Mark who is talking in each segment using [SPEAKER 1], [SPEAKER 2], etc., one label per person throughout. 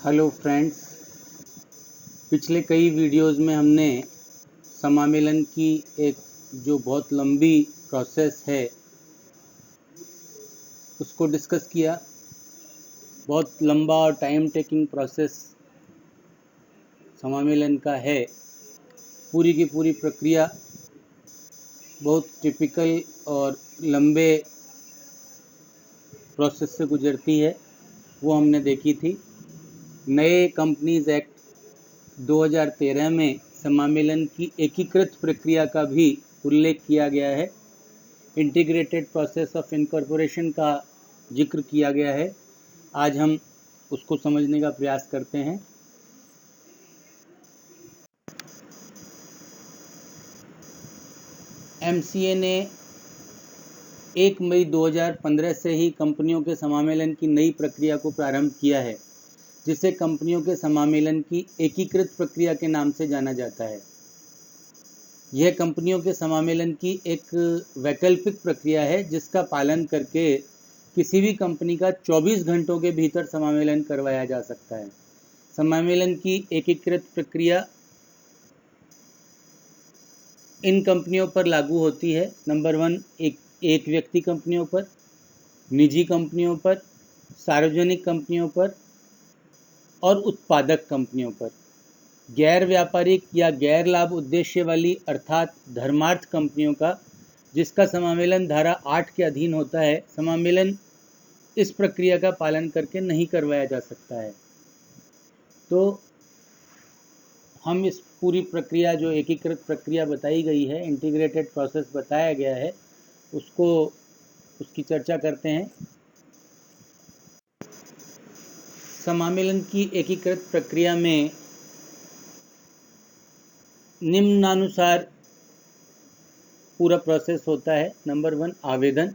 [SPEAKER 1] Hello friends, पिछले कई videos में हमने समामेलन की एक जो बहुत लंबी प्रोसेस है उसको डिस्कस किया। बहुत लंबा और टाइम टेकिंग प्रोसेस समामेलन का है। पूरी की पूरी प्रक्रिया बहुत टिपिकल और लंबे प्रोसेस से गुजरती है, वो हमने देखी थी। नए कंपनीज एक्ट 2013 में समामेलन की एकीकृत प्रक्रिया का भी उल्लेख किया गया है। इंटीग्रेटेड प्रोसेस ऑफ इनकॉर्पोरेशन का जिक्र किया गया है। आज हम उसको समझने का प्रयास करते हैं। एमसीए ने 1 मई 2015 से ही कंपनियों के समामेलन की नई प्रक्रिया को प्रारंभ किया है, जिसे कंपनियों के समामेलन की एकीकृत प्रक्रिया के नाम से जाना जाता है। यह कंपनियों के समामेलन की एक वैकल्पिक प्रक्रिया है, जिसका पालन करके किसी भी कंपनी का 24 घंटों के भीतर समामेलन करवाया जा सकता है। समामेलन की एकीकृत प्रक्रिया इन कंपनियों पर लागू होती है। नंबर 1, एक व्यक्ति कंपनियों पर, निजी कंपनियों पर, सार्वजनिक कंपनियों पर और उत्पादक कंपनियों पर। गैर व्यापारिक या गैर लाभ उद्देश्य वाली अर्थात धर्मार्थ कंपनियों का, जिसका समामेलन धारा 8 के अधीन होता है, समामेलन इस प्रक्रिया का पालन करके नहीं करवाया जा सकता है। तो हम इस पूरी प्रक्रिया, जो एकीकृत प्रक्रिया बताई गई है, इंटीग्रेटेड प्रोसेस बताया गया है, उसकी चर्चा करते हैं। समामेलन की एकीकृत प्रक्रिया में निम्नानुसार पूरा प्रोसेस होता है। नंबर 1, आवेदन।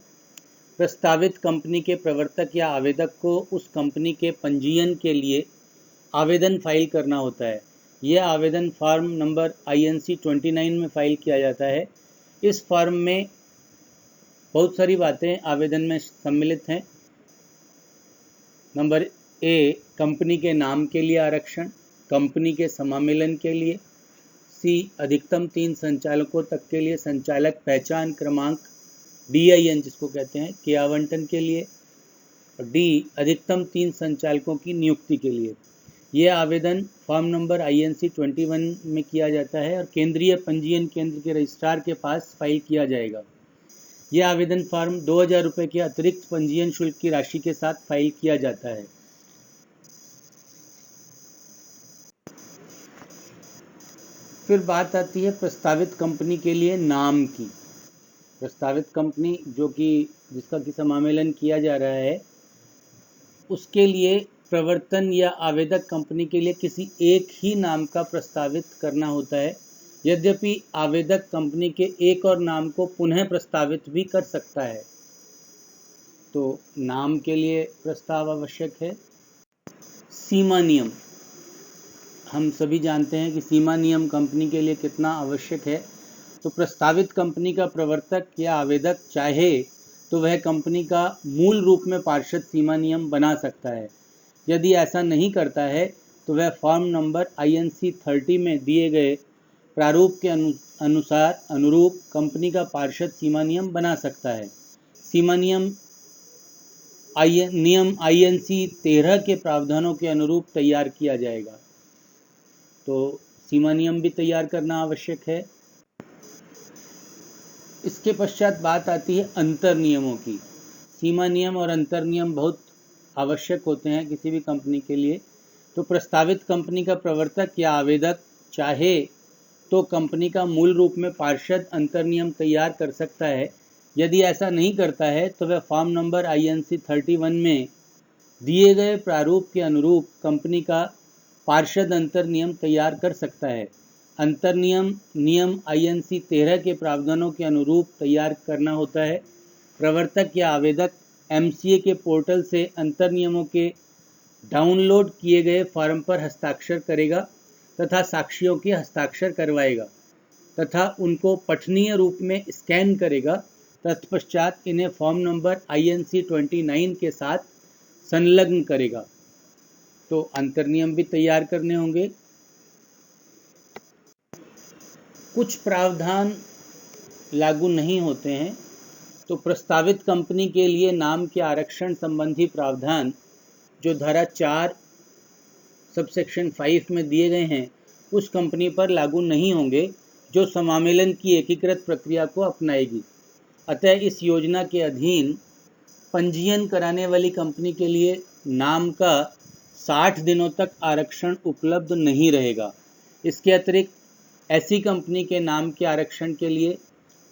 [SPEAKER 1] प्रस्तावित कंपनी के प्रवर्तक या आवेदक को उस कंपनी के पंजीयन के लिए आवेदन फाइल करना होता है। यह आवेदन फॉर्म नंबर INC 29 में फाइल किया जाता है। इस फॉर्म में बहुत सारी बातें आवेदन में सम्मिलित हैं। नंबर A, कंपनी के नाम के लिए आरक्षण, कंपनी के समामेलन के लिए। C, अधिकतम 3 संचालकों तक के लिए संचालक पहचान क्रमांक DIN जिसको कहते हैं के आवंटन के लिए। D, अधिकतम 3 संचालकों की नियुक्ति के लिए। यह आवेदन फॉर्म नंबर INC 21 में किया जाता है और केंद्रीय पंजीयन केंद्र के रजिस्ट्रार के पास फाइल किया जाएगा। यह आवेदन फॉर्म 2000 रुपये के अतिरिक्त पंजीयन शुल्क की राशि के साथ फाइल किया जाता है। फिर बात आती है प्रस्तावित कंपनी के लिए नाम की। प्रस्तावित कंपनी जिसका कि समामेलन किया जा रहा है, उसके लिए प्रवर्तन या आवेदक कंपनी के लिए किसी एक ही नाम का प्रस्तावित करना होता है। यद्यपि आवेदक कंपनी के एक और नाम को पुनः प्रस्तावित भी कर सकता है। तो नाम के लिए प्रस्ताव आवश्यक है। सीमा नियम, हम सभी जानते हैं कि सीमा नियम कंपनी के लिए कितना आवश्यक है। तो प्रस्तावित कंपनी का प्रवर्तक या आवेदक चाहे तो वह कंपनी का मूल रूप में पार्षद सीमा नियम बना सकता है। यदि ऐसा नहीं करता है तो वह फॉर्म नंबर INC 30 में दिए गए प्रारूप के अनुरूप कंपनी का पार्षद सीमा नियम बना सकता है। सीमा नियम INC 13 के प्रावधानों के अनुरूप तैयार किया जाएगा। तो सीमा नियम भी तैयार करना आवश्यक है। इसके पश्चात बात आती है अंतर नियमों की। सीमा नियम और अंतर नियम बहुत आवश्यक होते हैं किसी भी कंपनी के लिए। तो प्रस्तावित कंपनी का प्रवर्तक या आवेदक चाहे तो कंपनी का मूल रूप में पार्षद अंतर नियम तैयार कर सकता है। यदि ऐसा नहीं करता है तो वह फॉर्म नंबर INC 31 में दिए गए प्रारूप के अनुरूप कंपनी का पार्षद अंतर नियम तैयार कर सकता है। अंतर नियम INC 13 के प्रावधानों के अनुरूप तैयार करना होता है। प्रवर्तक या आवेदक MCA के पोर्टल से अंतर नियमों के डाउनलोड किए गए फॉर्म पर हस्ताक्षर करेगा तथा साक्षियों के हस्ताक्षर करवाएगा तथा उनको पठनीय रूप में स्कैन करेगा। तत्पश्चात इन्हें फॉर्म नंबर INC 29 के साथ संलग्न करेगा। तो अंतर्नियम भी तैयार करने होंगे। कुछ प्रावधान लागू नहीं होते हैं, तो प्रस्तावित कंपनी के लिए नाम के आरक्षण संबंधी प्रावधान जो धारा 4 सबसेक्शन 5 में दिए गए हैं उस कंपनी पर लागू नहीं होंगे जो समामेलन की एकीकृत प्रक्रिया को अपनाएगी। अतः इस योजना के अधीन पंजीयन कराने वाली कंपनी के लिए नाम का 60 दिनों तक आरक्षण उपलब्ध नहीं रहेगा। इसके अतिरिक्त ऐसी कंपनी के नाम के आरक्षण के लिए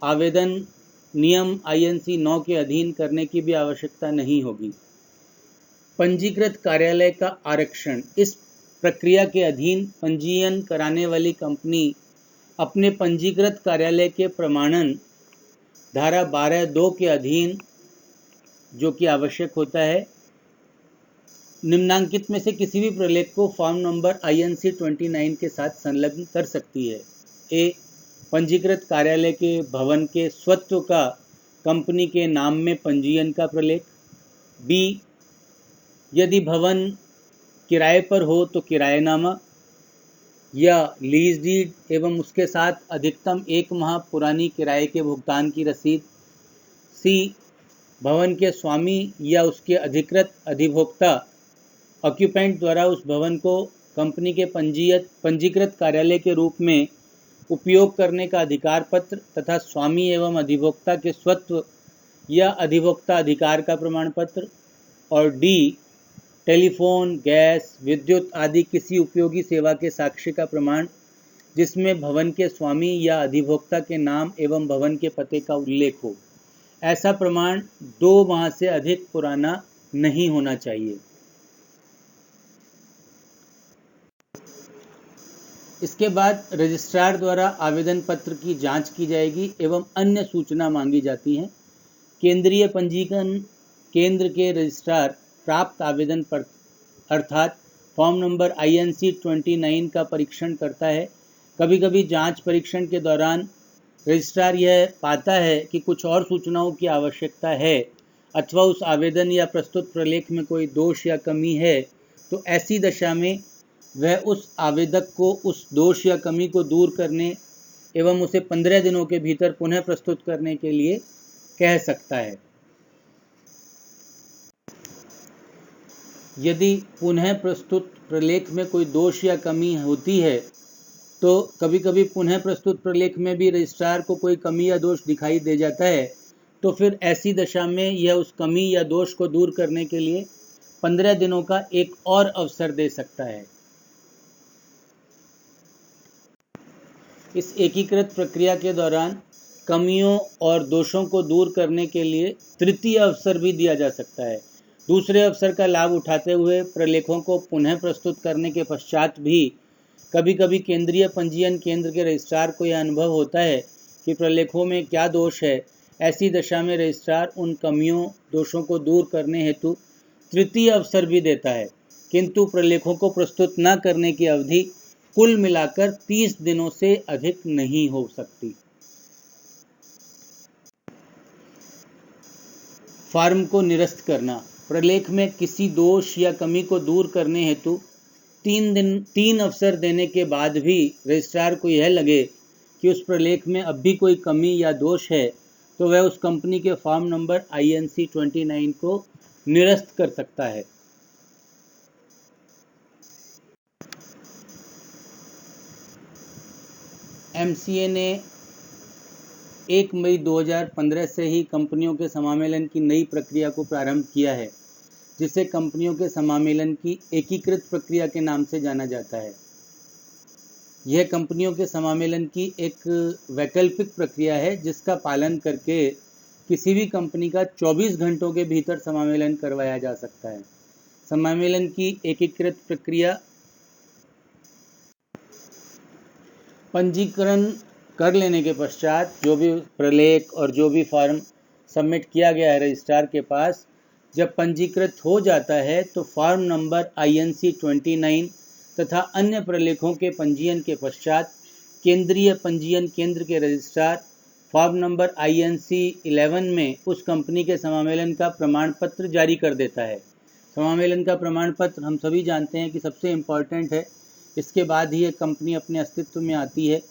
[SPEAKER 1] आवेदन नियम INC 9 के अधीन करने की भी आवश्यकता नहीं होगी। पंजीकृत कार्यालय का आरक्षण। इस प्रक्रिया के अधीन पंजीयन कराने वाली कंपनी अपने पंजीकृत कार्यालय के प्रमाणन धारा 12(2) के अधीन जो कि आवश्यक होता है, निम्नांकित में से किसी भी प्रलेख को फॉर्म नंबर INC 29 के साथ संलग्न कर सकती है। ए, पंजीकृत कार्यालय के भवन के स्वत्व का कंपनी के नाम में पंजीयन का प्रलेख। बी, यदि भवन किराए पर हो तो किराएनामा या लीज डीड एवं उसके साथ अधिकतम 1 माह पुरानी किराए के भुगतान की रसीद। सी, भवन के स्वामी या उसके अधिकृत अधिभोक्ता ऑक्यूपेंट द्वारा उस भवन को कंपनी के पंजीकृत कार्यालय के रूप में उपयोग करने का अधिकार पत्र तथा स्वामी एवं अधिभोक्ता के स्वत्व या अधिभोक्ता अधिकार का प्रमाण पत्र। और डी, टेलीफोन, गैस, विद्युत आदि किसी उपयोगी सेवा के साक्ष्य का प्रमाण जिसमें भवन के स्वामी या अधिभोक्ता के नाम एवं भवन के पते का उल्लेख हो। ऐसा प्रमाण 2 माह से अधिक पुराना नहीं होना चाहिए। इसके बाद रजिस्ट्रार द्वारा आवेदन पत्र की जांच की जाएगी एवं अन्य सूचना मांगी जाती हैं। केंद्रीय पंजीकरण केंद्र के रजिस्ट्रार प्राप्त आवेदन पर अर्थात फॉर्म नंबर INC 29 का परीक्षण करता है। कभी कभी जांच परीक्षण के दौरान रजिस्ट्रार यह पाता है कि कुछ और सूचनाओं की आवश्यकता है अथवा उस आवेदन या प्रस्तुत प्रलेख में कोई दोष या कमी है, तो ऐसी दशा में वह उस आवेदक को उस दोष या कमी को दूर करने एवं उसे 15 दिनों के भीतर पुनः प्रस्तुत करने के लिए कह सकता है। यदि पुनः प्रस्तुत प्रलेख में कोई दोष या कमी होती है तो कभी कभी पुनः प्रस्तुत प्रलेख में भी रजिस्ट्रार को कोई कमी या दोष दिखाई दे जाता है, तो फिर ऐसी दशा में यह उस कमी या दोष को दूर करने के लिए 15 दिनों का एक और अवसर दे सकता है। इस एकीकृत प्रक्रिया के दौरान कमियों और दोषों को दूर करने के लिए तृतीय अवसर भी दिया जा सकता है। दूसरे अवसर का लाभ उठाते हुए प्रलेखों को पुनः प्रस्तुत करने के पश्चात भी कभी कभी केंद्रीय पंजीयन केंद्र के रजिस्ट्रार को यह अनुभव होता है कि प्रलेखों में क्या दोष है। ऐसी दशा में रजिस्ट्रार उन कमियों दोषों को दूर करने हेतु तृतीय अवसर भी देता है, किंतु प्रलेखों को प्रस्तुत न करने की अवधि कुल मिलाकर 30 दिनों से अधिक नहीं हो सकती। फॉर्म को निरस्त करना। प्रलेख में किसी दोष या कमी को दूर करने हेतु 3 अवसर देने के बाद भी रजिस्ट्रार को यह लगे कि उस प्रलेख में अब भी कोई कमी या दोष है, तो वह उस कंपनी के फॉर्म नंबर INC 29 को निरस्त कर सकता है। MCA ने 1 मई 2015 से ही कंपनियों के समामेलन की नई प्रक्रिया को प्रारंभ किया है, जिसे कंपनियों के समामेलन की एकीकृत प्रक्रिया के नाम से जाना जाता है। यह कंपनियों के समामेलन की एक वैकल्पिक प्रक्रिया है जिसका पालन करके किसी भी कंपनी का 24 घंटों के भीतर समामेलन करवाया जा सकता है। समामेलन की एकीकृत प्रक्रिया पंजीकरण कर लेने के पश्चात जो भी प्रलेख और जो भी फॉर्म सबमिट किया गया है रजिस्ट्रार के पास, जब पंजीकृत हो जाता है तो फॉर्म नंबर INC 29 तथा अन्य प्रलेखों के पंजीयन के पश्चात केंद्रीय पंजीयन केंद्र के रजिस्ट्रार फॉर्म नंबर INC 11 में उस कंपनी के समामेलन का प्रमाण पत्र जारी कर देता है। समामेलन का प्रमाण पत्र हम सभी जानते हैं कि सबसे इम्पॉर्टेंट है, इसके बाद ही एक कंपनी अपने अस्तित्व में आती है।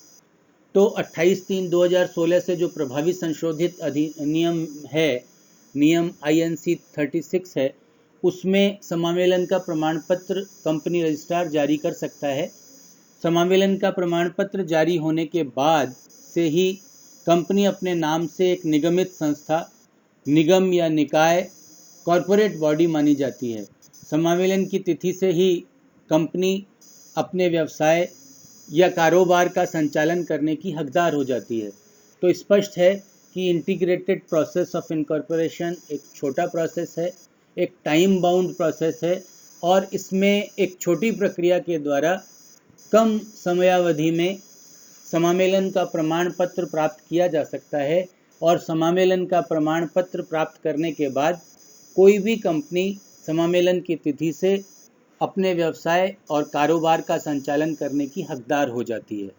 [SPEAKER 1] तो 28/3/2016 से जो प्रभावी संशोधित अधिनियम है, नियम INC 36 है, उसमें समामेलन का प्रमाण पत्र कंपनी रजिस्ट्रार जारी कर सकता है। समामेलन का प्रमाण पत्र जारी होने के बाद से ही कंपनी अपने नाम से एक निगमित संस्था, निगम या निकाय, कॉरपोरेट बॉडी मानी जाती है। समामेलन की तिथि से ही कंपनी अपने व्यवसाय या कारोबार का संचालन करने की हकदार हो जाती है। तो स्पष्ट है कि इंटीग्रेटेड प्रोसेस ऑफ इनकॉर्पोरेशन एक छोटा प्रोसेस है, एक टाइम बाउंड प्रोसेस है, और इसमें एक छोटी प्रक्रिया के द्वारा कम समयावधि में समामेलन का प्रमाण पत्र प्राप्त किया जा सकता है। और समामेलन का प्रमाण पत्र प्राप्त करने के बाद कोई भी कंपनी समामेलन की तिथि से अपने व्यवसाय और कारोबार का संचालन करने की हकदार हो जाती है।